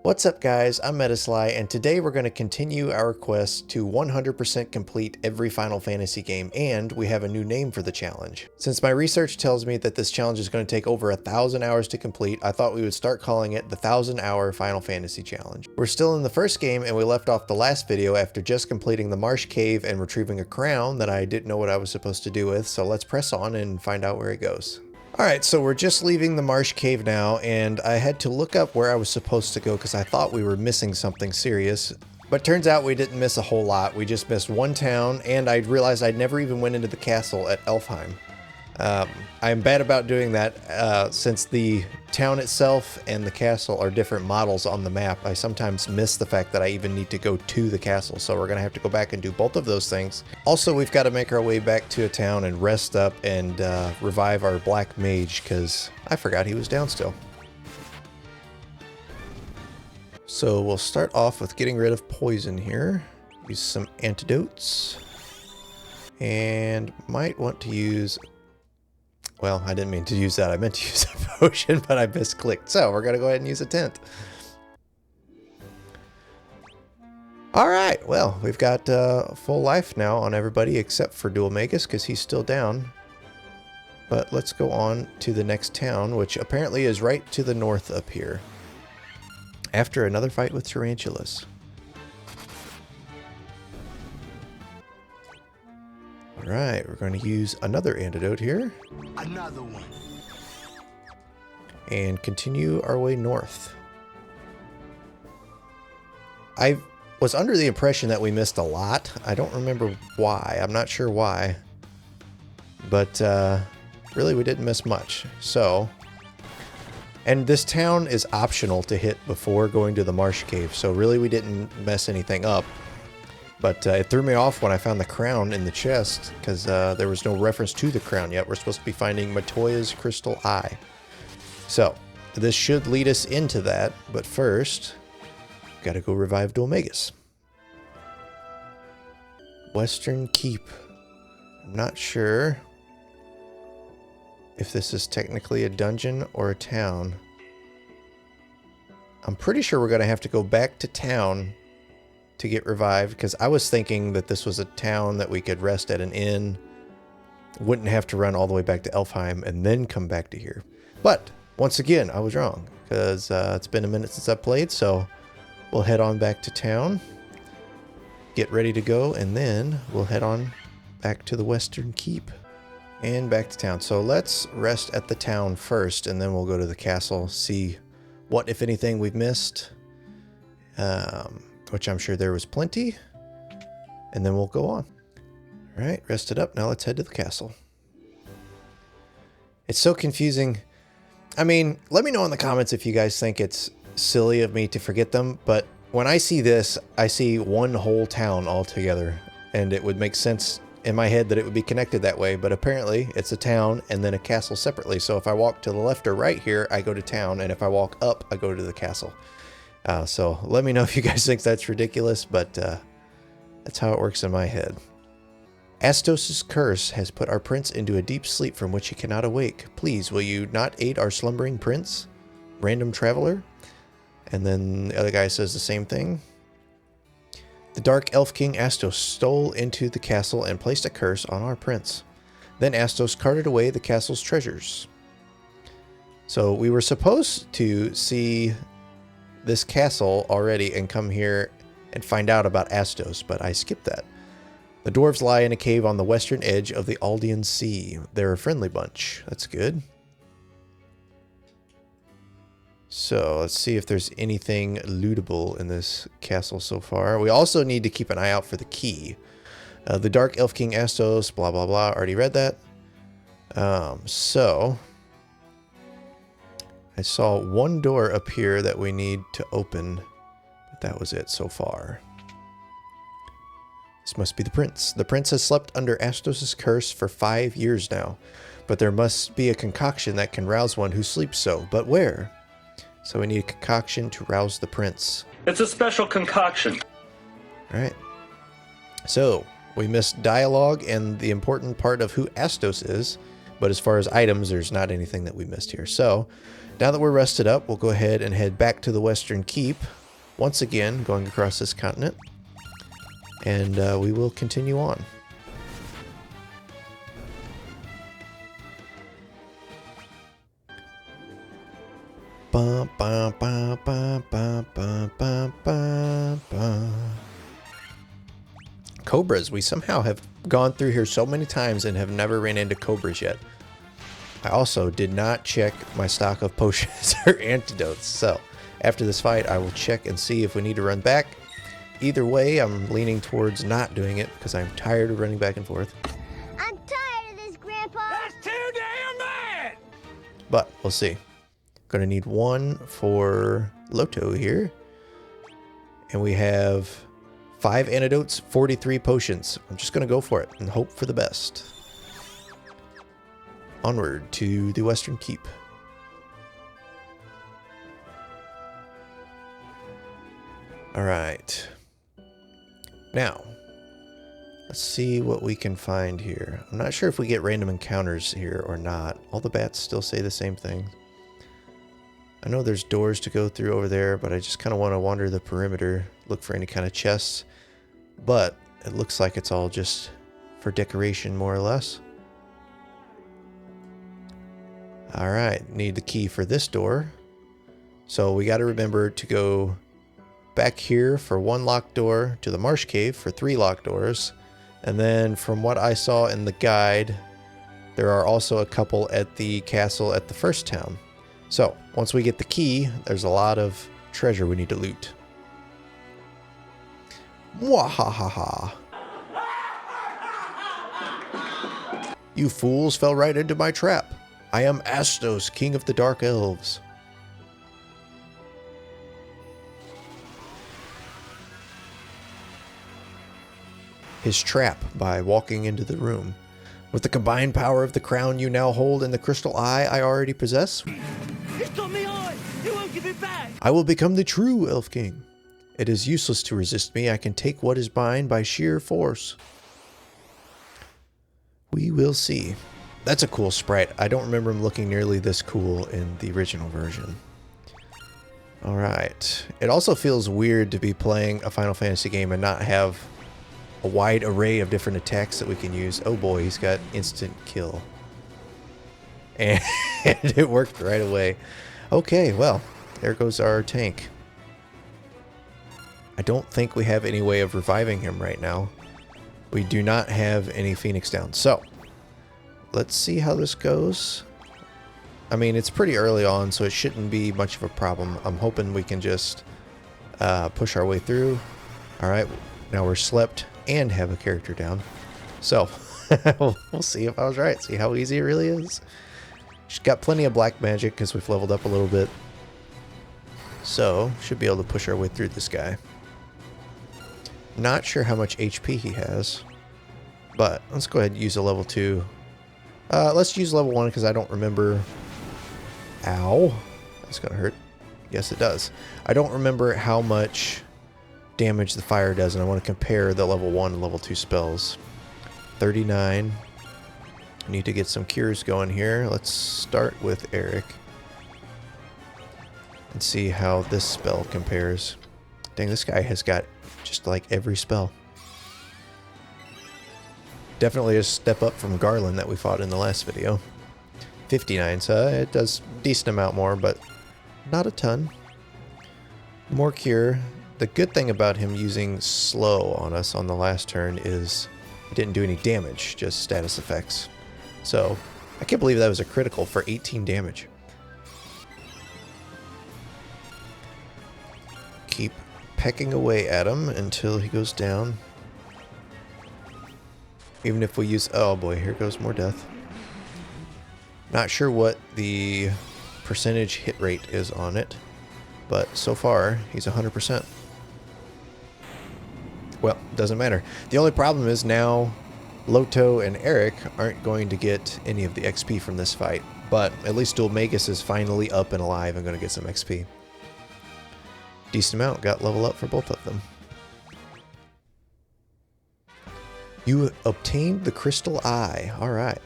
What's up guys, I'm Metasly, and today we're going to continue our quest to 100% complete every Final Fantasy game, and we have a new name for the challenge. Since my research tells me that this challenge is going to take over 1,000 hours to complete, I thought we would start calling it the 1,000-Hour Final Fantasy Challenge. We're still in the first game, and we left off the last video after just completing the Marsh Cave and retrieving a crown that I didn't know what I was supposed to do with, so let's press on and find out where it goes. Alright, so we're just leaving the Marsh Cave now, and I had to look up where I was supposed to go because I thought we were missing something serious. But turns out we didn't miss a whole lot. We just missed one town, and I realized I never even went into the castle at Elfheim. I'm bad about doing that since the town itself and the castle are different models on the map. I sometimes miss the fact that I even need to go to the castle, so we're going to have to go back and do both of those things. Also, we've got to make our way back to a town and rest up and revive our black mage, because I forgot he was down still. So we'll start off with getting rid of poison here. Use some antidotes. And might want to use... Well, I didn't mean to use that. I meant to use a potion, but I misclicked. So we're going to go ahead and use a tent. All right. Well, we've got full life now on everybody except for Dual Magus because he's still down. But let's go on to the next town, which apparently is right to the north up here. After another fight with tarantulas. Alright, we're going to use another antidote here. Another one. And continue our way north. I was under the impression that we missed a lot. I don't remember why. I'm not sure why. But really we didn't miss much. So, and this town is optional to hit before going to the Marsh Cave. So really we didn't mess anything up. But it threw me off when I found the crown in the chest, because there was no reference to the crown yet. We're supposed to be finding Matoya's Crystal Eye. So, this should lead us into that, but first, gotta go revive Dual Magus. Western Keep. I'm not sure if this is technically a dungeon or a town. I'm pretty sure we're gonna have to go back to town to get revived, because I was thinking that this was a town that we could rest at an inn, wouldn't have to run all the way back to Elfheim and then come back to here. But once again, I was wrong, because it's been a minute since I played, so we'll head on back to town, get ready to go, and then we'll head on back to the Western Keep and back to town. So let's rest at the town first, and then we'll go to the castle, see what, if anything, we've missed. Which I'm sure there was plenty, and then we'll go on. All right, rested up. Now let's head to the castle. It's so confusing. I mean, let me know in the comments if you guys think it's silly of me to forget them, but when I see this, I see one whole town all together, and it would make sense in my head that it would be connected that way, but apparently it's a town and then a castle separately. So if I walk to the left or right here, I go to town, and if I walk up, I go to the castle. So let me know if you guys think that's ridiculous, but that's how it works in my head. Astos' curse has put our prince into a deep sleep from which he cannot awake. Please, will you not aid our slumbering prince? Random traveler? And then the other guy says the same thing. The Dark Elf King Astos stole into the castle and placed a curse on our prince. Then Astos carted away the castle's treasures. So we were supposed to see this castle already and come here and find out about Astos, but I skipped that. The dwarves lie in a cave on the western edge of the Aldean Sea. They're a friendly bunch. That's good. So let's see if there's anything lootable in this castle so far. We also need to keep an eye out for the key. The Dark Elf King Astos, blah, blah, blah. Already read that. So I saw one door up here that we need to open, but that was it so far. This must be the prince. The prince has slept under Astos' curse for 5 years now, but there must be a concoction that can rouse one who sleeps so. But where? So we need a concoction to rouse the prince. It's a special concoction. All right. So we missed dialogue and the important part of who Astos is. But as far as items, there's not anything that we missed here. So now that we're rested up, we'll go ahead and head back to the Western Keep. Once again, going across this continent. And we will continue on. Ba, ba, ba, ba, ba, ba, ba, ba, ba. Cobras. We somehow have gone through here so many times and have never ran into cobras yet. I also did not check my stock of potions or antidotes. So after this fight, I will check and see if we need to run back. Either way, I'm leaning towards not doing it because I'm tired of running back and forth. I'm tired of this, Grandpa. That's too damn bad! But we'll see. Gonna need one for Loto here. And we have 5 antidotes, 43 potions. I'm just gonna go for it and hope for the best. Onward to the Western Keep. Alright. Now, let's see what we can find here. I'm not sure if we get random encounters here or not. All the bats still say the same thing. I know there's doors to go through over there, but I just kind of want to wander the perimeter, look for any kind of chests. But it looks like it's all just for decoration, more or less. Alright, need the key for this door. So we got to remember to go back here for 1 locked door, to the Marsh Cave for 3 locked doors. And then from what I saw in the guide, there are also a couple at the castle at the first town. So once we get the key, there's a lot of treasure we need to loot. Mwahaha. You fools fell right into my trap. I am Astos, king of the dark elves. His trap by walking into the room. With the combined power of the crown you now hold and the crystal eye I already possess, He's got me eye! He won't give it back! I will become the true Elf King. It is useless to resist me. I can take what is mine by sheer force. We will see. That's a cool sprite. I don't remember him looking nearly this cool in the original version. Alright. It also feels weird to be playing a Final Fantasy game and not have a wide array of different attacks that we can use. Oh boy, he's got instant kill. And it worked right away. Okay, well, there goes our tank. I don't think we have any way of reviving him right now. We do not have any Phoenix down. So, let's see how this goes. I mean, it's pretty early on, so it shouldn't be much of a problem. I'm hoping we can just push our way through. Alright, now we're slept and have a character down. So, we'll see if I was right. See how easy it really is. She's got plenty of black magic because we've leveled up a little bit. So, should be able to push our way through this guy. Not sure how much HP he has. But, let's go ahead and use a level 2. Let's use level 1 because I don't remember... Ow. That's gonna hurt. Yes, it does. I don't remember how much damage the fire does, and I want to compare the level 1 and level 2 spells. 39. Need to get some cures going here. Let's start with Eric. And see how this spell compares. Dang, this guy has got just like every spell. Definitely a step up from Garland that we fought in the last video. 59, so it does a decent amount more, but not a ton. More cure. The good thing about him using slow on us on the last turn is it didn't do any damage, just status effects. So, I can't believe that was a critical for 18 damage. Keep pecking away at him until he goes down. Even if we use... Oh boy, here goes more death. Not sure what the percentage hit rate is on it, but so far, he's 100%. Well, doesn't matter. The only problem is now Loto and Eric aren't going to get any of the XP from this fight, but at least Dulmagus is finally up and alive and going to get some XP. Decent amount, got level up for both of them. You obtained the Crystal Eye. Alright.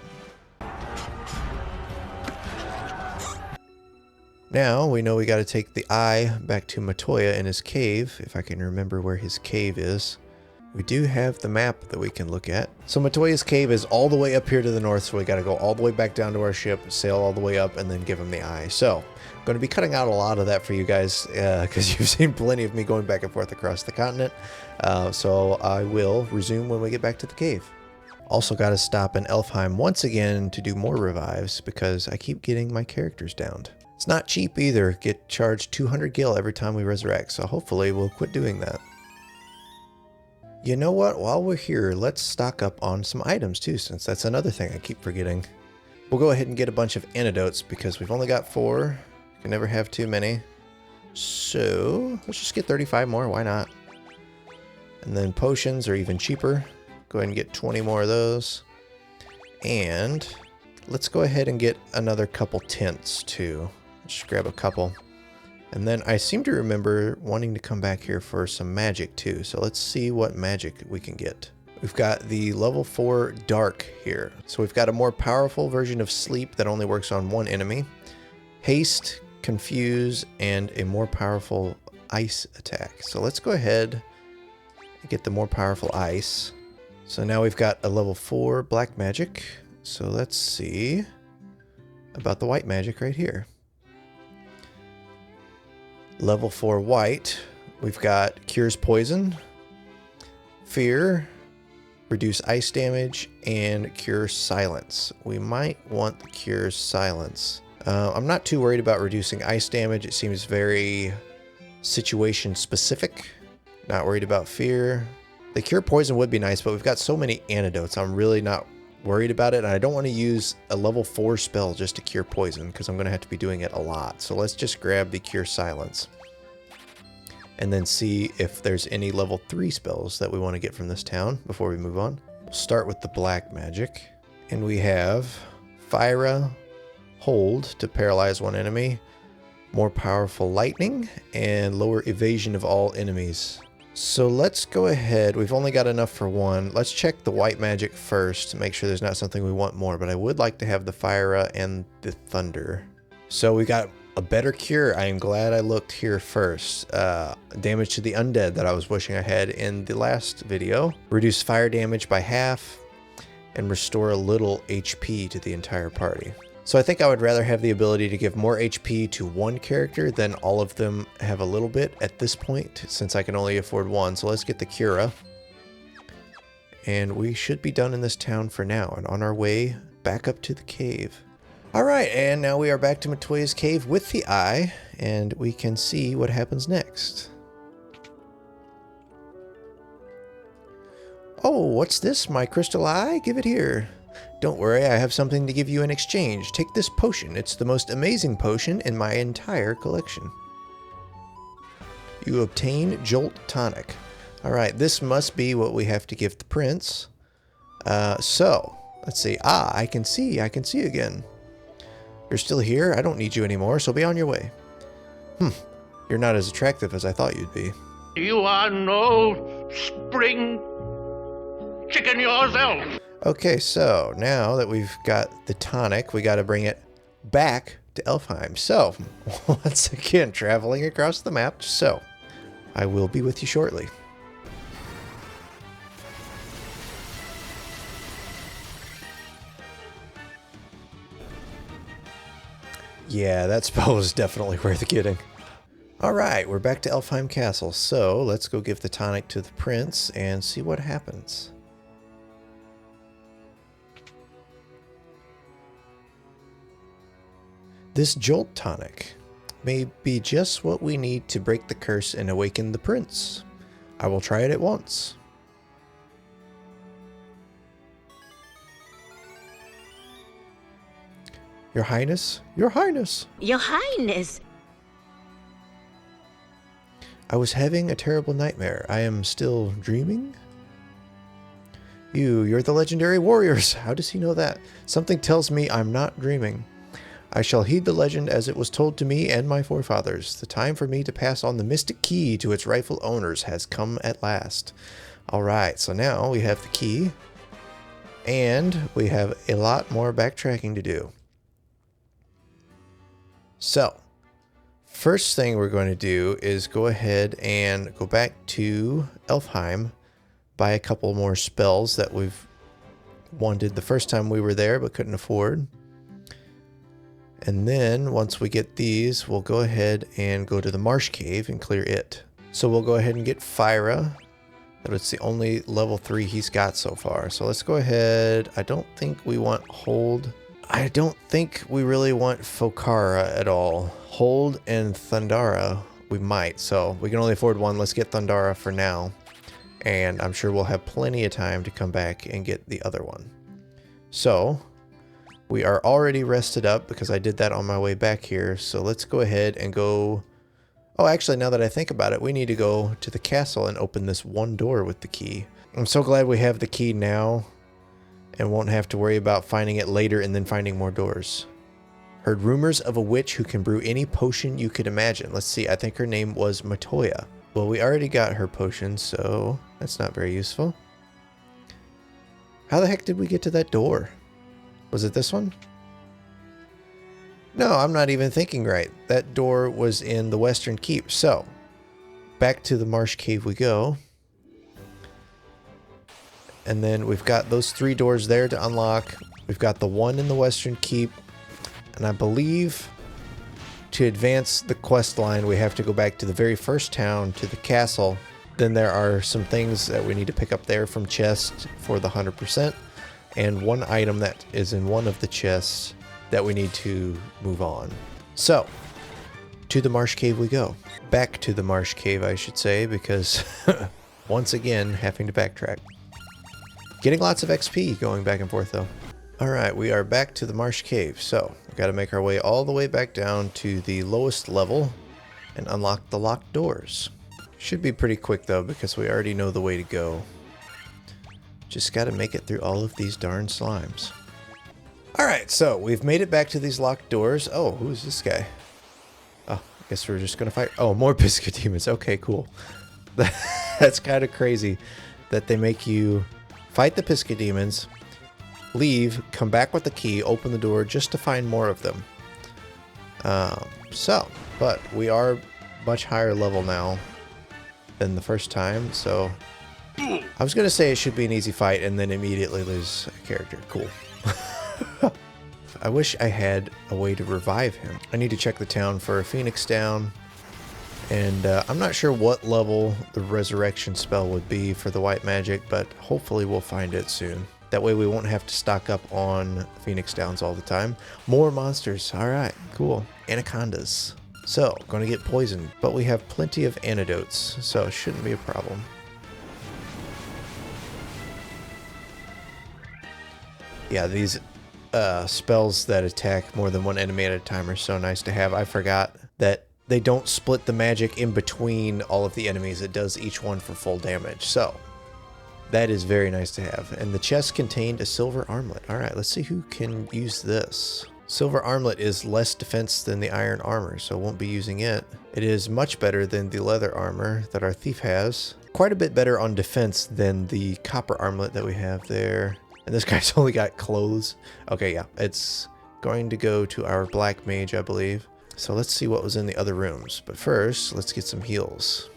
Now we know we got to take the eye back to Matoya in his cave, if I can remember where his cave is. We do have the map that we can look at. So Matoya's cave is all the way up here to the north, so we got to go all the way back down to our ship, sail all the way up, and then give him the eye. So I'm going to be cutting out a lot of that for you guys, because you've seen plenty of me going back and forth across the continent. So I will resume when we get back to the cave. Also got to stop in Elfheim once again to do more revives, because I keep getting my characters downed. It's not cheap either. Get charged 200 gil every time we resurrect, so hopefully we'll quit doing that. You know what? While we're here, let's stock up on some items too, since that's another thing I keep forgetting. We'll go ahead and get a bunch of antidotes because we've only got 4. You can never have too many. So let's just get 35 more. Why not? And then potions are even cheaper. Go ahead and get 20 more of those. And let's go ahead and get another couple tints too. Just grab a couple. And then I seem to remember wanting to come back here for some magic too. So let's see what magic we can get. We've got the level 4 dark here. So we've got a more powerful version of sleep that only works on one enemy. Haste, confuse, and a more powerful ice attack. So let's go ahead and get the more powerful ice. So now we've got a level 4 black magic. So let's see about the white magic right here. Level 4 white, we've got cures poison, fear, reduce ice damage, and cure silence. We might want the cure silence. I'm not too worried about reducing ice damage. It seems very situation specific. Not worried about fear. The cure poison would be nice, but we've got so many antidotes. I'm really not worried about it. And I don't want to use a level 4 spell just to cure poison because I'm going to have to be doing it a lot. So let's just grab the cure silence and then see if there's any level 3 spells that we want to get from this town before we move on. We'll start with the black magic, and we have Fira, hold to paralyze one enemy, more powerful lightning, and lower evasion of all enemies. So let's go ahead. We've only got enough for one. Let's check the white magic first to make sure there's not something we want more, but I would like to have the Fira and the thunder. So we got a better cure. I am glad I looked here first. Damage to the undead that I was wishing I had in the last video. Reduce fire damage by half and restore a little HP to the entire party. So I think I would rather have the ability to give more HP to one character than all of them have a little bit at this point, since I can only afford one. So let's get the Cura. And we should be done in this town for now and on our way back up to the cave. All right, and now we are back to Matoya's cave with the eye, and we can see what happens next. Oh, what's this? My crystal eye? Give it here. Don't worry, I have something to give you in exchange. Take this potion. It's the most amazing potion in my entire collection. You obtain Jolt Tonic. All right, this must be what we have to give the prince. So, let's see. Ah, I can see again. You're still here? I don't need you anymore, so be on your way. You're not as attractive as I thought you'd be. You are no spring chicken yourself. Okay, so now that we've got the tonic, we got to bring it back to Elfheim. So, once again, traveling across the map. So, I will be with you shortly. Yeah, that spell was definitely worth getting. Alright, we're back to Elfheim Castle. So, let's go give the tonic to the prince and see what happens. This Jolt Tonic may be just what we need to break the curse and awaken the prince. I will try it at once. Your Highness? Your Highness! Your Highness! I was having a terrible nightmare. I am still dreaming? You're the legendary warriors. How does he know that? Something tells me I'm not dreaming. I shall heed the legend as it was told to me and my forefathers. The time for me to pass on the mystic key to its rightful owners has come at last. Alright, so now we have the key. And we have a lot more backtracking to do. So, First thing we're going to do is go ahead and go back to Elfheim, buy a couple more spells that we've wanted the first time we were there but couldn't afford. And then once we get these, we'll go ahead and go to the Marsh Cave and clear it. So we'll go ahead and get Fyra. That's the only level 3 he's got so far. So let's go ahead. I don't think we want Hold. I don't think we really want Fokara at all. Hold and Thundara we might. So we can only afford one. Let's get Thundara for now. And I'm sure we'll have plenty of time to come back and get the other one. So we are already rested up because I did that on my way back here. So let's go ahead and go. Oh, actually, now that I think about it, we need to go to the castle and open this one door with the key. I'm so glad we have the key now and won't have to worry about finding it later and then finding more doors. Heard rumors of a witch who can brew any potion you could imagine. Let's see, I think her name was Matoya. Well, we already got her potion, so that's not very useful. How the heck did we get to that door? Was it this one? No, I'm not even thinking right. That door was in the Western Keep. So, back to the Marsh Cave we go. And then we've got those 3 doors there to unlock. We've got the one in the Western Keep. And I believe to advance the quest line, we have to go back to the very first town, to the castle. Then there are some things that we need to pick up there from chests for the 100%. And one item that is in one of the chests that we need to move on. So, to the Marsh Cave we go. Back to the Marsh Cave, I should say, because once again, having to backtrack. Getting lots of XP going back and forth, though. Alright, we are back to the Marsh Cave. So, we've got to make our way all the way back down to the lowest level and unlock the locked doors. Should be pretty quick, though, because we already know the way to go. Just got to make it through all of these darn slimes. Alright, so we've made it back to these locked doors. Oh, who's this guy? Oh, I guess we're just going to fight. Oh, more Piscodemons. Okay, cool. That's kind of crazy that they make you fight the Piscodemons, leave, come back with the key, open the door just to find more of them. But we are much higher level now than the first time, so I was going to say it should be an easy fight and then immediately lose a character. Cool. I wish I had a way to revive him. I need to check the town for a Phoenix Down. And I'm not sure what level the resurrection spell would be for the white magic, but hopefully we'll find it soon. That way we won't have to stock up on Phoenix Downs all the time. More monsters. All right, cool. Anacondas. So, going to get poisoned, but we have plenty of antidotes, so it shouldn't be a problem. Yeah, these spells that attack more than one enemy at a time are so nice to have. I forgot that they don't split the magic in between all of the enemies. It does each one for full damage. So, that is very nice to have. And the chest contained a silver armlet. Alright, let's see who can use this. Silver armlet is less defense than the iron armor, so won't be using it. It is much better than the leather armor that our thief has. Quite a bit better on defense than the copper armlet that we have there. And this guy's only got clothes. Okay, yeah, it's going to go to our black mage, I believe. So let's see what was in the other rooms. But first, let's get some heals.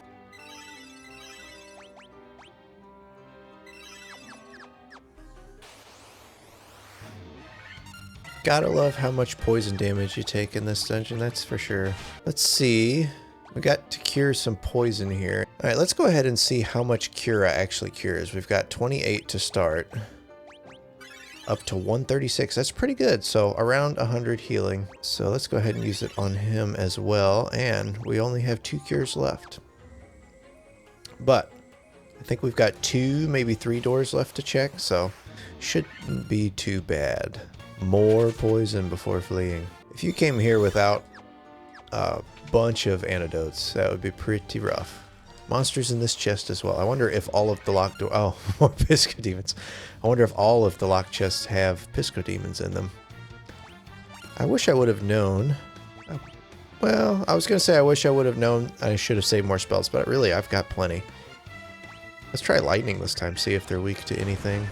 Gotta love how much poison damage you take in this dungeon, that's for sure. Let's see. We got to cure some poison here. Alright, let's go ahead and see how much Cura actually cures. We've got 28 to start. Up to 136. That's pretty good. So around 100 healing. So let's go ahead and use it on him as well. And we only have 2 cures left. But I think we've got 2, maybe 3 doors left to check. So shouldn't be too bad. More poison before fleeing. If you came here without a bunch of antidotes, that would be pretty rough. Monsters in this chest as well. I wonder if all of the locked door... Oh, more Piscodemons. I wonder if all of the locked chests have Piscodemons in them. I wish I would have known. Well, I was going to say I wish I would have known. I should have saved more spells, but really, I've got plenty. Let's try lightning this time, see if they're weak to anything.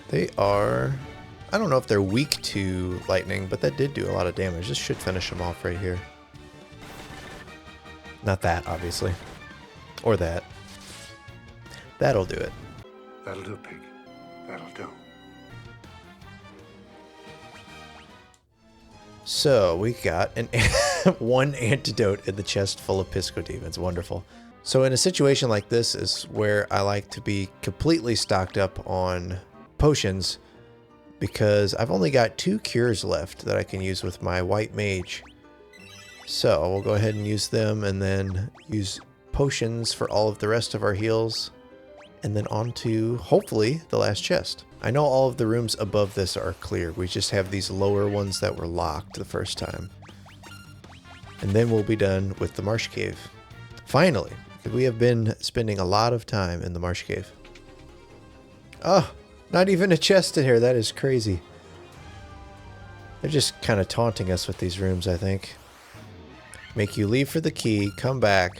They are I don't know if they're weak to lightning, but that did do a lot of damage. This should finish them off right here. Not that, obviously. Or that. That'll do it. That'll do, pig. That'll do. So we got an one antidote in the chest full of Pisco Demons. Wonderful. So in a situation like this is where I like to be completely stocked up on potions, because I've only got 2 cures left that I can use with my white mage. So we'll go ahead and use them and then use potions for all of the rest of our heals. And then on to, hopefully, the last chest. I know all of the rooms above this are clear. We just have these lower ones that were locked the first time. And then we'll be done with the Marsh Cave. Finally, we have been spending a lot of time in the Marsh Cave. Oh, not even a chest in here. That is crazy. They're just kind of taunting us with these rooms, I think. Make you leave for the key, come back,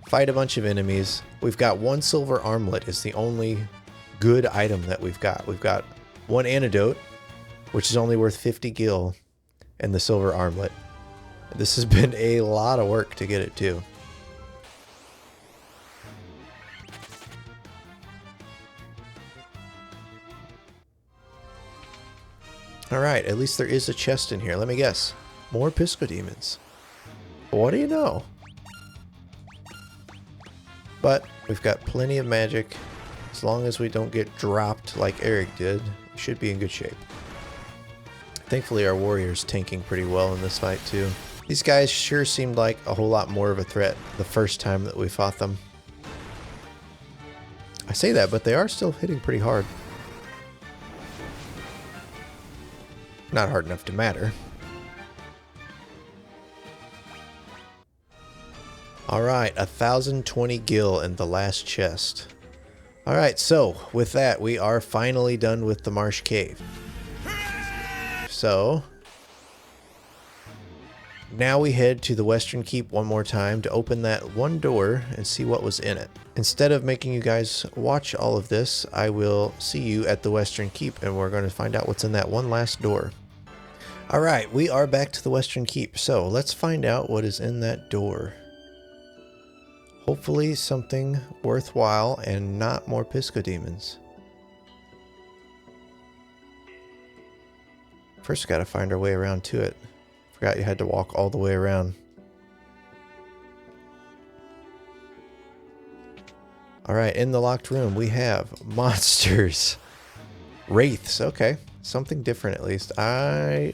fight a bunch of enemies. We've got 1 silver armlet is the only good item that we've got. We've got 1 antidote, which is only worth 50 gil, and the silver armlet. This has been a lot of work to get it too. Alright, at least there is a chest in here. Let me guess. More Pisco Demons. What do you know? But we've got plenty of magic. As long as we don't get dropped like Eric did, we should be in good shape. Thankfully our warrior's tanking pretty well in this fight too. These guys sure seemed like a whole lot more of a threat the first time that we fought them. I say that, but they are still hitting pretty hard. Not hard enough to matter. Alright, 1020 gil in the last chest. Alright, so with that, we are finally done with the Marsh Cave. So now we head to the Western Keep one more time to open that one door and see what was in it. Instead of making you guys watch all of this, I will see you at the Western Keep and we're going to find out what's in that one last door. Alright, we are back to the Western Keep, so let's find out what is in that door. Hopefully something worthwhile and not more Pisco Demons. First gotta find our way around to it. Forgot you had to walk all the way around. Alright, in the locked room we have monsters. Wraiths, okay. Something different at least. I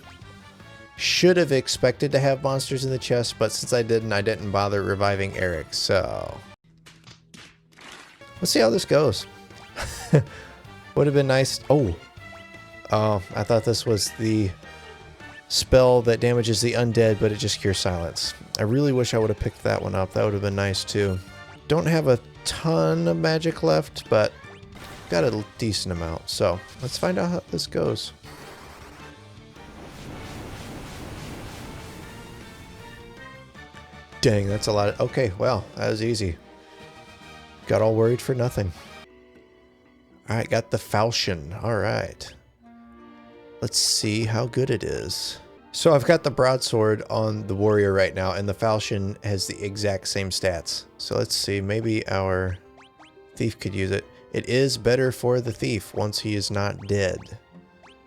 should have expected to have monsters in the chest, but since I didn't bother reviving Eric, so let's see how this goes. Would have been nice. Oh, I thought this was the spell that damages the undead, but it just cures silence. I really wish I would have picked that one up. That would have been nice too. Don't have a ton of magic left, but got a decent amount. So let's find out how this goes. Dang, that's a lot of... Okay, well, that was easy. Got all worried for nothing. Alright, got the falchion. Alright. Let's see how good it is. So I've got the broadsword on the warrior right now, and the falchion has the exact same stats. So let's see, maybe our thief could use it. It is better for the thief once he is not dead.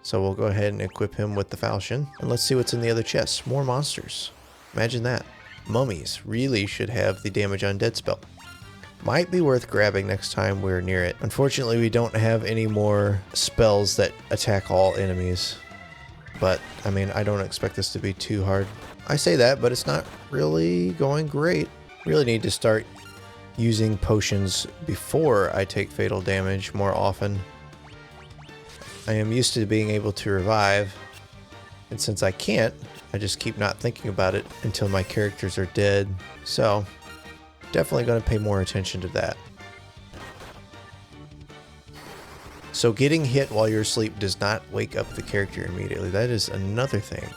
So we'll go ahead and equip him with the falchion. And let's see what's in the other chests. More monsters. Imagine that. Mummies really should have the damage undead spell. Might be worth grabbing next time we're near it. Unfortunately, we don't have any more spells that attack all enemies. But, I mean, I don't expect this to be too hard. I say that, but it's not really going great. Really need to start using potions before I take fatal damage more often. I am used to being able to revive, and since I can't, I just keep not thinking about it until my characters are dead. So, definitely going to pay more attention to that. So getting hit while you're asleep does not wake up the character immediately. That is another thing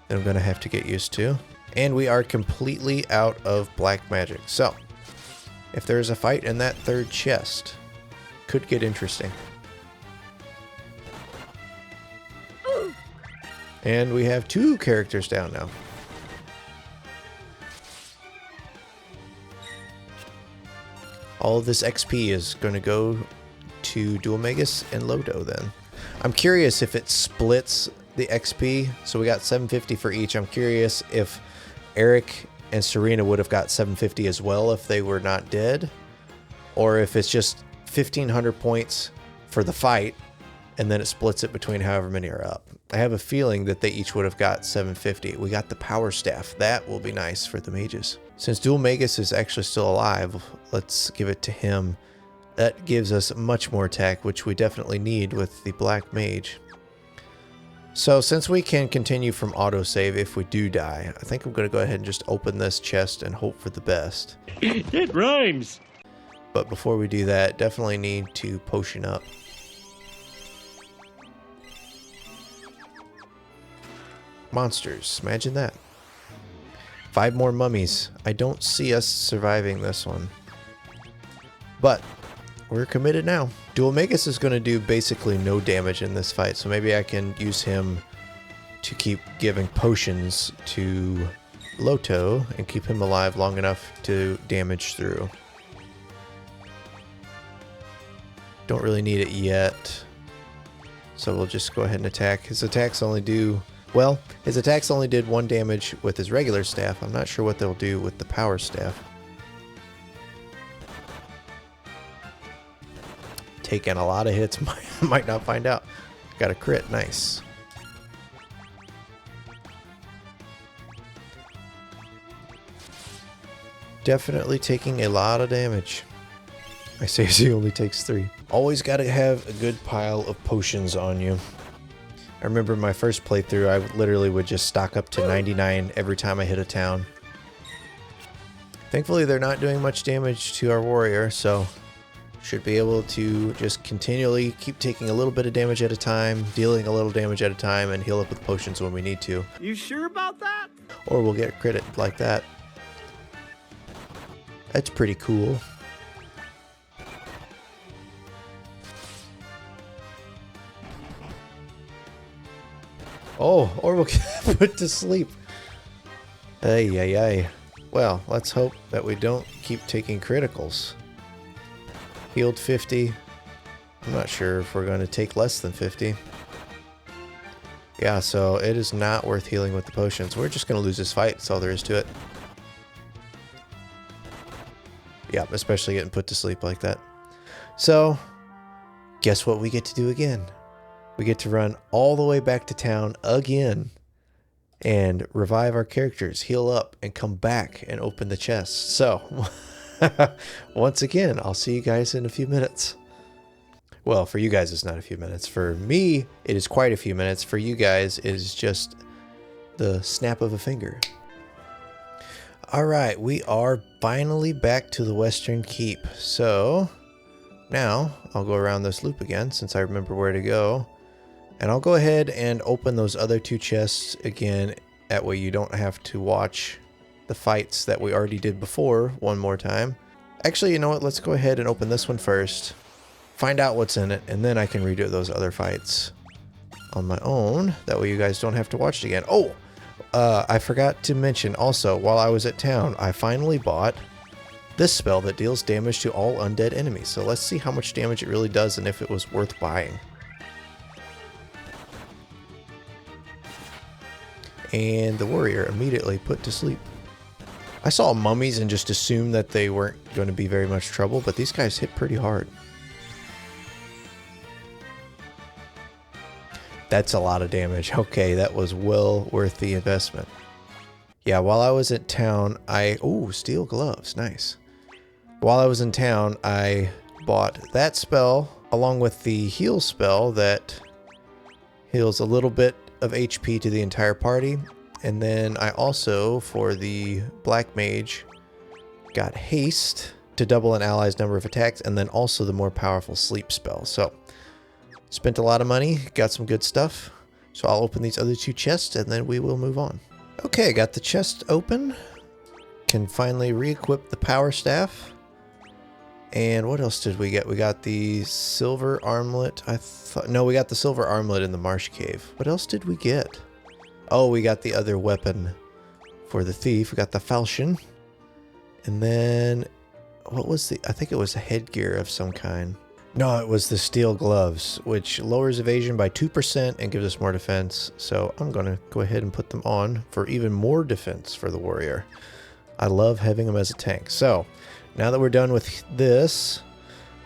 that I'm going to have to get used to. And we are completely out of black magic. So, if there's a fight in that third chest, could get interesting. And we have 2 characters down now. All of this XP is going to go to Dual Magus and Lodo then. I'm curious if it splits the XP. So we got 750 for each. I'm curious if Eric and Serena would have got 750 as well if they were not dead. Or if it's just 1,500 points for the fight and then it splits it between however many are up. I have a feeling that they each would have got 750. We got the power staff. That will be nice for the mages. Since Dual Magus is actually still alive, let's give it to him. That gives us much more attack, which we definitely need with the Black Mage. So since we can continue from autosave if we do die, I think I'm going to go ahead and just open this chest and hope for the best. It rhymes. But before we do that, definitely need to potion up. Monsters, imagine that. 5 more mummies. I don't see us surviving this one. But we're committed now. Dual Magus is going to do basically no damage in this fight, so maybe I can use him to keep giving potions to Loto and keep him alive long enough to damage through. Don't really need it yet, so we'll just go ahead and attack. His attacks only do... Well, his attacks only did 1 damage with his regular staff. I'm not sure what they'll do with the power staff. Taking a lot of hits, might not find out. Got a crit, nice. Definitely taking a lot of damage. I say he only takes 3. Always got to have a good pile of potions on you. I remember my first playthrough, I literally would just stock up to 99 every time I hit a town. Thankfully, they're not doing much damage to our warrior, so should be able to just continually keep taking a little bit of damage at a time, dealing a little damage at a time, and heal up with potions when we need to. You sure about that? Or we'll get crit like that. That's pretty cool. Oh, or we'll get put to sleep. Ay, ay, ay. Well, let's hope that we don't keep taking criticals. Healed 50. I'm not sure if we're going to take less than 50. Yeah, so it is not worth healing with the potions. We're just going to lose this fight. That's all there is to it. Yeah, especially getting put to sleep like that. So, guess what we get to do again? We get to run all the way back to town again and revive our characters, heal up, and come back and open the chest. So, once again, I'll see you guys in a few minutes. Well, for you guys, it's not a few minutes. For me, it is quite a few minutes. For you guys, it is just the snap of a finger. All right, we are finally back to the Western Keep. So, now I'll go around this loop again since I remember where to go. And I'll go ahead and open those other 2 chests again. That way you don't have to watch the fights that we already did before one more time. Actually, you know what? Let's go ahead and open this one first. Find out what's in it, and then I can redo those other fights on my own. That way you guys don't have to watch it again. Oh! I forgot to mention also, while I was at town, I finally bought this spell that deals damage to all undead enemies. So let's see how much damage it really does and if it was worth buying. And the warrior immediately put to sleep. I saw mummies and just assumed that they weren't going to be very much trouble, but these guys hit pretty hard. That's a lot of damage. Okay, that was well worth the investment. Yeah, while I was at town, ooh, steel gloves, nice. While I was in town, I bought that spell along with the heal spell that heals a little bit of HP to the entire party. And then I also, for the Black Mage, got haste to double an ally's number of attacks, and then also the more powerful sleep spell. So, spent a lot of money, got some good stuff. So I'll open these other 2 chests and then we will move on. Okay, got the chest open. Can finally re-equip the power staff. And what else did we get? We got the silver armlet. No, we got the silver armlet in the marsh cave. What else did we get? Oh, we got the other weapon for the thief. We got the falchion. And then, what was the, I think it was a headgear of some kind. No, it was the steel gloves, which lowers evasion by 2% and gives us more defense. So I'm going to go ahead and put them on for even more defense for the warrior. I love having them as a tank. So now that we're done with this,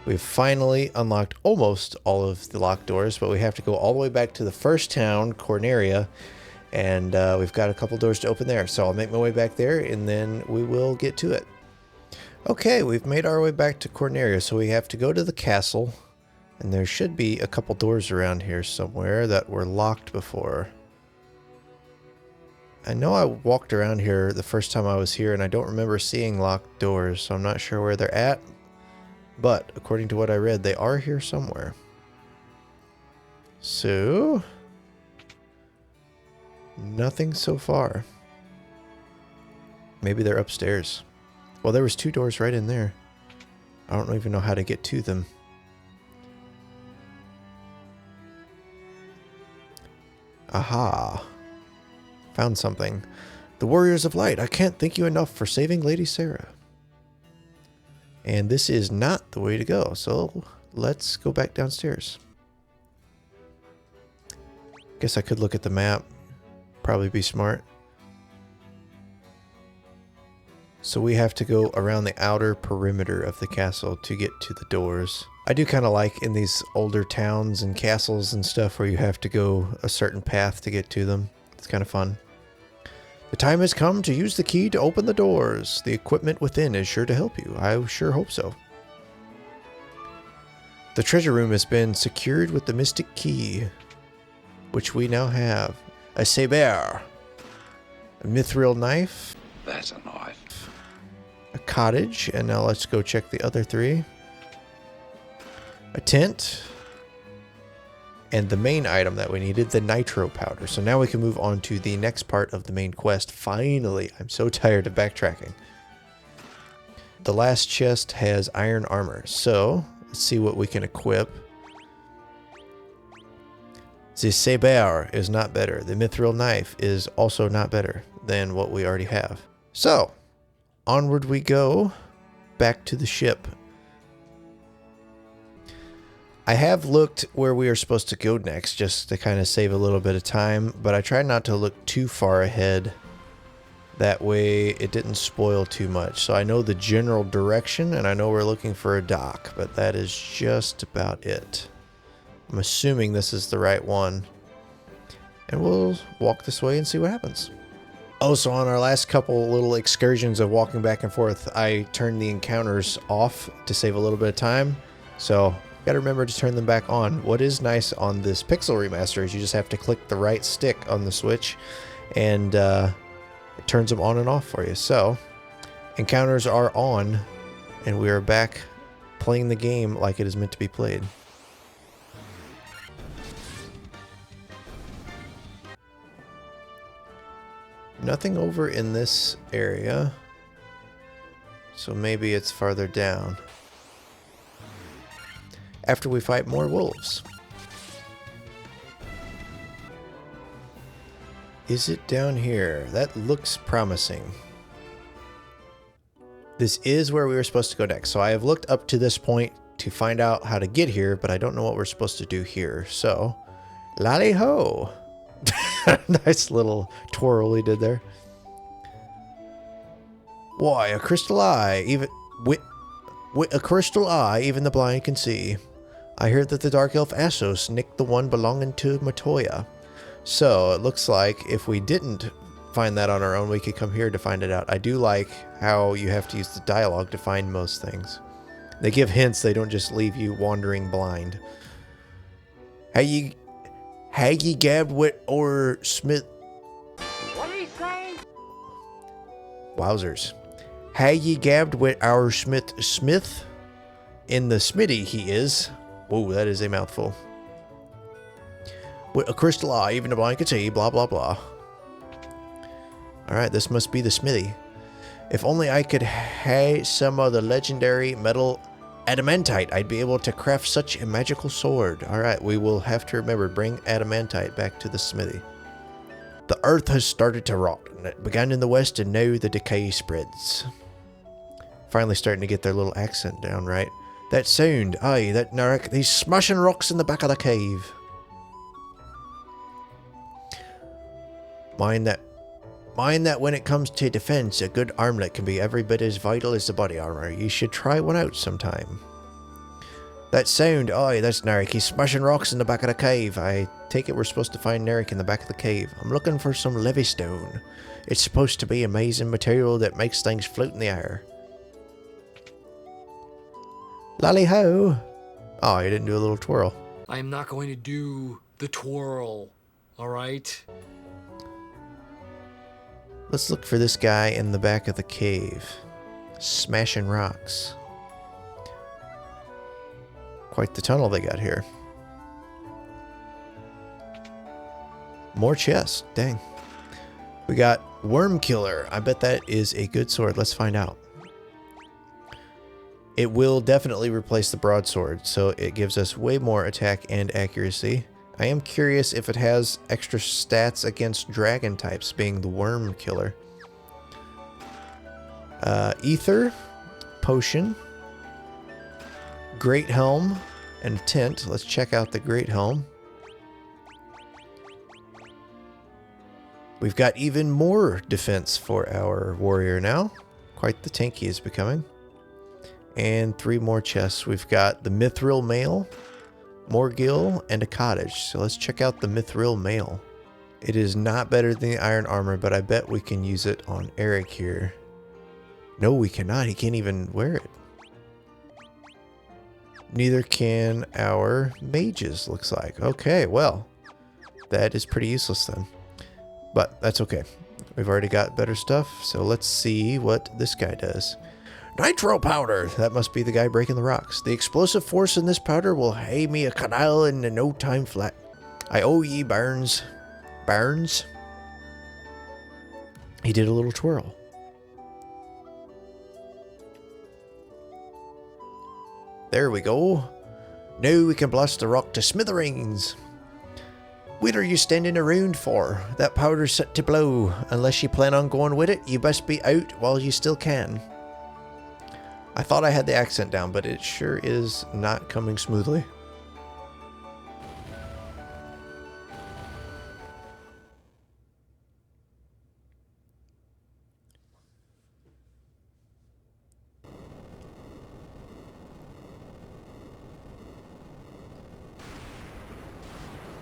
we've finally unlocked almost all of the locked doors, but we have to go all the way back to the first town, Corneria, and we've got a couple doors to open there. So I'll make my way back there, and then we will get to it. Okay, we've made our way back to Corneria, so we have to go to the castle, and there should be a couple doors around here somewhere that were locked before. I know I walked around here the first time I was here, and I don't remember seeing locked doors, so I'm not sure where they're at. But according to what I read, they are here somewhere. So, nothing so far. Maybe they're upstairs. Well, there was 2 doors right in there. I don't even know how to get to them. Aha. Found something. The Warriors of Light. I can't thank you enough for saving Lady Sarah. And this is not the way to go. So let's go back downstairs. Guess I could look at the map. Probably be smart. So we have to go around the outer perimeter of the castle to get to the doors. I do kind of like in these older towns and castles and stuff where you have to go a certain path to get to them. It's kind of fun. The time has come to use the key to open the doors. The equipment within is sure to help you. I sure hope so. The treasure room has been secured with the mystic key, which we now have. A saber, a mithril knife. That's a knife. A cottage, and now let's go check the other 3. A tent, and the main item that we needed, the nitro powder. So now we can move on to the next part of the main quest. Finally, I'm so tired of backtracking. The last chest has iron armor, so let's see what we can equip. The saber is not better. The mithril knife is also not better than what we already have. So, onward we go, back to the ship. I have looked where we are supposed to go next, just to kind of save a little bit of time, but I tried not to look too far ahead. That way it didn't spoil too much. So I know the general direction, and I know we're looking for a dock, but that is just about it. I'm assuming this is the right one. And we'll walk this way and see what happens. Oh, so on our last couple little excursions of walking back and forth, I turned the encounters off to save a little bit of time. So, gotta remember to turn them back on. What is nice on this Pixel Remaster is you just have to click the right stick on the Switch, and it turns them on and off for you. So, encounters are on, and we are back playing the game like it is meant to be played. Nothing over in this area, so maybe it's farther down. After we fight more wolves. Is it down here? That looks promising. This is where we were supposed to go next. So I have looked up to this point to find out how to get here, but I don't know what we're supposed to do here. So, lally-ho! Nice little twirl he did there. Why, a crystal eye, even with a crystal eye, even the blind can see. I heard that the Dark Elf Assos nicked the one belonging to Matoya. So it looks like if we didn't find that on our own, we could come here to find it out. I do like how you have to use the dialogue to find most things. They give hints, they don't just leave you wandering blind. How ye gabbed with or Smith? What are you saying? Wowzers. How ye gabbed with our Smith? In the smithy he is. Whoa, that is a mouthful. With a crystal eye, even the blind can see, blah, blah, blah. Alright, this must be the smithy. If only I could have some of the legendary metal adamantite, I'd be able to craft such a magical sword. Alright, we will have to remember, bring adamantite back to the smithy. The earth has started to rot, and it began in the west, and now the decay spreads. Finally starting to get their little accent down right. That sound, aye, that Narek, these smashing rocks in the back of the cave. Mind that when it comes to defense, a good armlet can be every bit as vital as the body armor. You should try one out sometime. That sound, aye, that's Narek. He's smashing rocks in the back of the cave. I take it we're supposed to find Narek in the back of the cave. I'm looking for some Levystone. It's supposed to be amazing material that makes things float in the air. Lally-ho! Oh, you didn't do a little twirl. I am not going to do the twirl, alright? Let's look for this guy in the back of the cave. Smashing rocks. Quite the tunnel they got here. More chests. Dang. We got Worm Killer. I bet that is a good sword. Let's find out. It will definitely replace the broadsword, so it gives us way more attack and accuracy. I am curious if it has extra stats against dragon types, being the Worm Killer. Ether, Potion, Great Helm, and Tent. Let's check out the Great Helm. We've got even more defense for our warrior now. Quite the tank he is becoming. And 3 more chests. We've got the Mithril Mail, Morgil, and a cottage. So let's check out the Mithril Mail. It is not better than the iron armor, but I bet we can use it on Eric here. No, we cannot. He can't even wear it. Neither can our mages, looks like. Okay, well, that is pretty useless then. But that's okay. We've already got better stuff, so let's see what this guy does. Nitro powder! That must be the guy breaking the rocks. The explosive force in this powder will hay me a canal in no time flat. I owe ye, Barnes. Barnes? He did a little twirl. There we go. Now we can blast the rock to smithereens. What are you standing around for? That powder's set to blow. Unless you plan on going with it, you best be out while you still can. I thought I had the accent down, but it sure is not coming smoothly.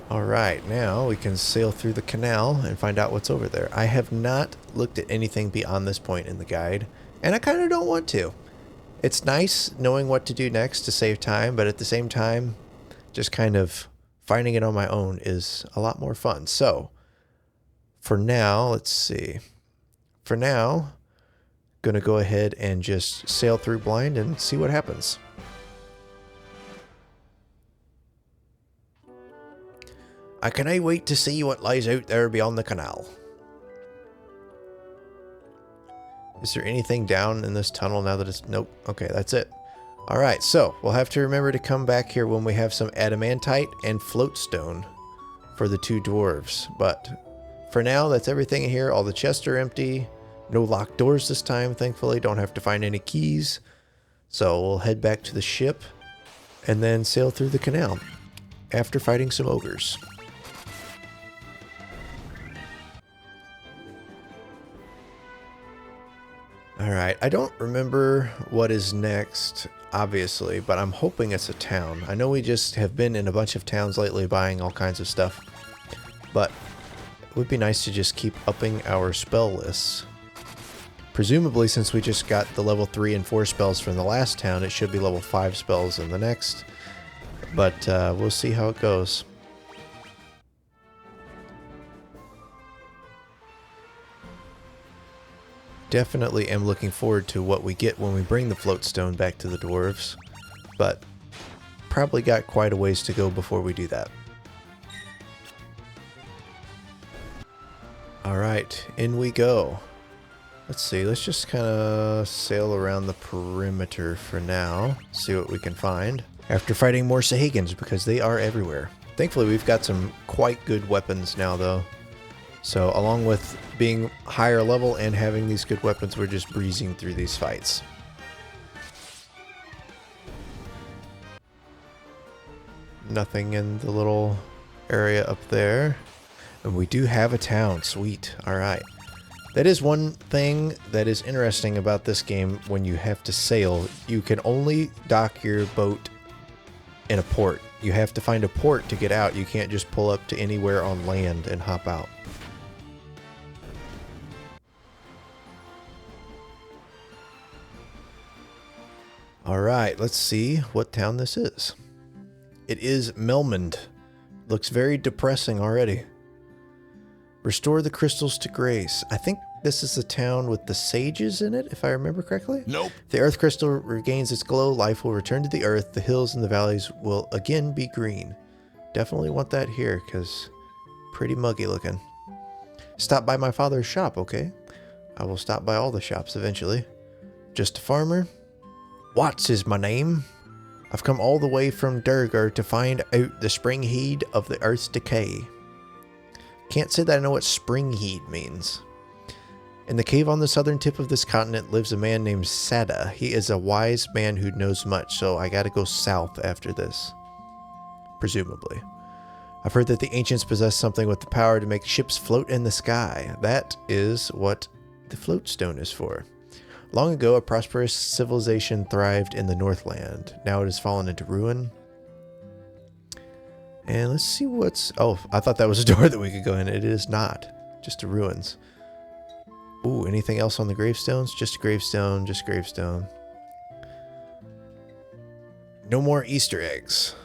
Alright, now we can sail through the canal and find out what's over there. I have not looked at anything beyond this point in the guide, and I kind of don't want to. It's nice knowing what to do next to save time, but at the same time, just kind of finding it on my own is a lot more fun. So, for now, let's see. For now, gonna go ahead and just sail through blind and see what happens. I cannot wait to see what lies out there beyond the canal. Is there anything down in this tunnel now that it's... Nope. Okay, that's it. Alright, so we'll have to remember to come back here when we have some adamantite and floatstone for the 2 dwarves. But for now, that's everything here. All the chests are empty. No locked doors this time, thankfully. Don't have to find any keys. So we'll head back to the ship and then sail through the canal after fighting some ogres. Alright, I don't remember what is next, obviously, but I'm hoping it's a town. I know we just have been in a bunch of towns lately buying all kinds of stuff, but it would be nice to just keep upping our spell lists. Presumably, since we just got the level 3 and 4 spells from the last town, it should be level 5 spells in the next, but we'll see how it goes. Definitely am looking forward to what we get when we bring the floatstone back to the dwarves, but probably got quite a ways to go before we do that. Alright, in we go. Let's see, let's just kind of sail around the perimeter for now, see what we can find. After fighting more Sahagins, because they are everywhere. Thankfully we've got some quite good weapons now though. So along with being higher level and having these good weapons, we're just breezing through these fights. Nothing in the little area up there. And we do have a town. Sweet. All right. That is one thing that is interesting about this game. When you have to sail, you can only dock your boat in a port. You have to find a port to get out. You can't just pull up to anywhere on land and hop out. All right, let's see what town this is. It is Melmond. Looks very depressing already. Restore the crystals to grace. I think this is the town with the sages in it, if I remember correctly. Nope. If the earth crystal regains its glow, life will return to the earth. The hills and the valleys will again be green. Definitely want that here, because pretty muggy looking. Stop by my father's shop, okay? I will stop by all the shops eventually. Just a farmer. Watts is my name. I've come all the way from Durgar to find out the spring heed of the earth's decay. Can't say that I know what spring heed means. In the cave on the southern tip of this continent lives a man named Sada. He is a wise man who knows much, so I gotta go south after this. Presumably. I've heard that the ancients possessed something with the power to make ships float in the sky. That is what the float stone is for. Long ago, a prosperous civilization thrived in the Northland. Now it has fallen into ruin. And let's see what's... Oh, I thought that was a door that we could go in. It is not. Just the ruins. Ooh, anything else on the gravestones? Just a gravestone, just gravestone. No more Easter eggs.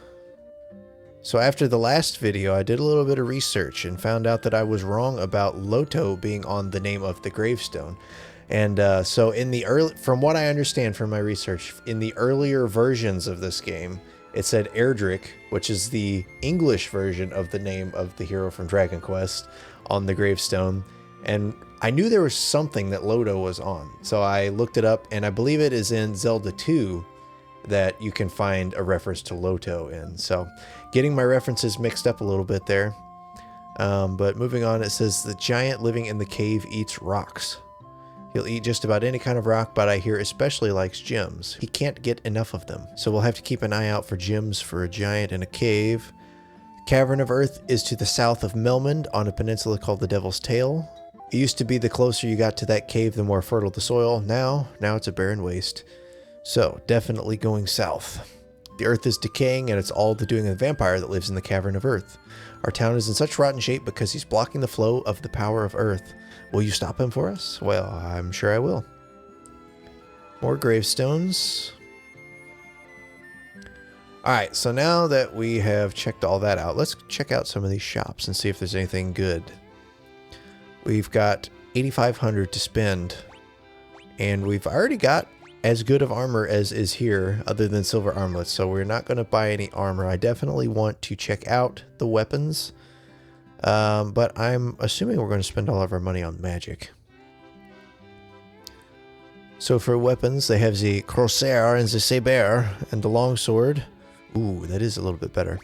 So after the last video, I did a little bit of research and found out that I was wrong about Loto being on the name of the gravestone. And so in the early, from what I understand from my research, in the earlier versions of this game, it said Erdrick, which is the English version of the name of the hero from Dragon Quest, on the gravestone. And I knew there was something that Loto was on. So I looked it up, and I believe it is in Zelda 2 that you can find a reference to Loto in. So getting my references mixed up a little bit there. But moving on, it says the giant living in the cave eats rocks. He'll eat just about any kind of rock, but I hear especially likes gems. He can't get enough of them, so we'll have to keep an eye out for gems for a giant in a cave. Cavern of Earth is to the south of Melmond on a peninsula called the Devil's Tail. It used to be the closer you got to that cave, the more fertile the soil. Now it's a barren waste. So, definitely going south. The Earth is decaying, and it's all the doing of the vampire that lives in the Cavern of Earth. Our town is in such rotten shape because he's blocking the flow of the power of Earth. Will you stop him for us? Well, I'm sure I will. More gravestones. Alright, so now that we have checked all that out, let's check out some of these shops and see if there's anything good. We've got 8,500 to spend, and we've already got as good of armor as is here, other than silver armlets, so we're not going to buy any armor. I definitely want to check out the weapons. But I'm assuming we're going to spend all of our money on magic. So for weapons, they have the Corsair and the Saber and the Longsword. Ooh, that is a little bit better.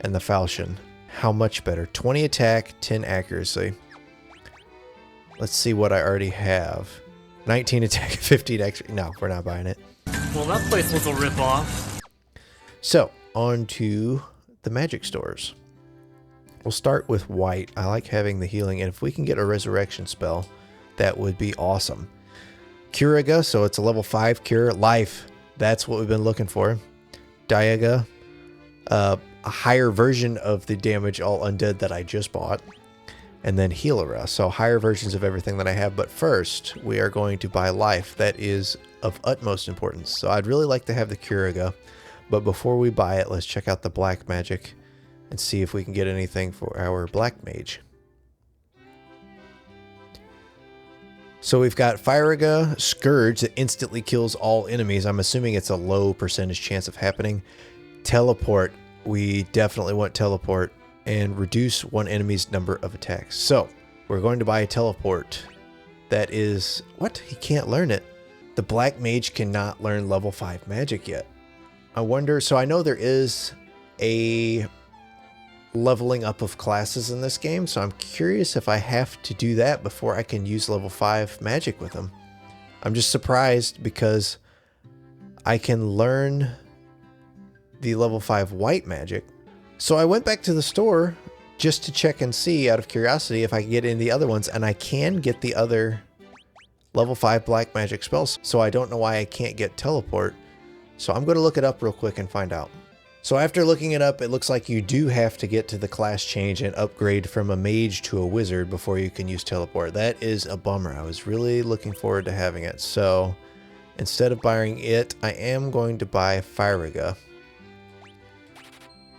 And the Falchion. How much better? 20 attack, 10 accuracy. Let's see what I already have. 19 attack, 15 accuracy. No, we're not buying it. Well, that place was a ripoff. So, on to the magic stores. We'll start with white. I like having the healing, and if we can get a resurrection spell, that would be awesome. Curaga, so it's a level 5 cure. Life, that's what we've been looking for. Diaga, a higher version of the damage all undead that I just bought. And then Healera, so higher versions of everything that I have. But first, we are going to buy life. That is of utmost importance. So I'd really like to have the Curaga. But before we buy it, let's check out the black magic and see if we can get anything for our black mage. So we've got Firaga, Scourge that instantly kills all enemies. I'm assuming it's a low percentage chance of happening. Teleport, we definitely want teleport, and reduce one enemy's number of attacks. So we're going to buy a teleport. That is, what? He can't learn it. The black mage cannot learn level 5 magic yet. I wonder, so I know there is a leveling up of classes in this game, so I'm curious if I have to do that before I can use level 5 magic with him. I'm just surprised because I can learn the level 5 white magic. So I went back to the store just to check and see, out of curiosity, if I can get any of the other ones, and I can get the other level 5 black magic spells, so I don't know why I can't get teleport. So I'm going to look it up real quick and find out. So after looking it up, it looks like you do have to get to the class change and upgrade from a mage to a wizard before you can use teleport. That is a bummer. I was really looking forward to having it. So instead of buying it, I am going to buy Firaga.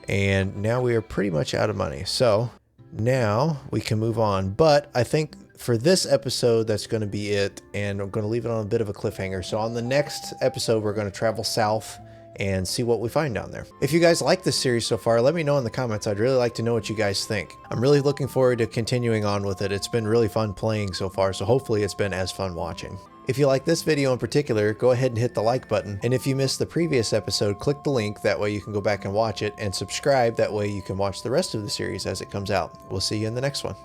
And now we are pretty much out of money. So now we can move on. But I think for this episode, that's going to be it. And I'm going to leave it on a bit of a cliffhanger. So on the next episode, we're going to travel south and see what we find down there. If you guys like this series so far, let me know in the comments. I'd really like to know what you guys think. I'm really looking forward to continuing on with it. It's been really fun playing so far, so hopefully it's been as fun watching. If you like this video in particular, go ahead and hit the like button. And if you missed the previous episode, click the link. That way you can go back and watch it, and subscribe. That way you can watch the rest of the series as it comes out. We'll see you in the next one.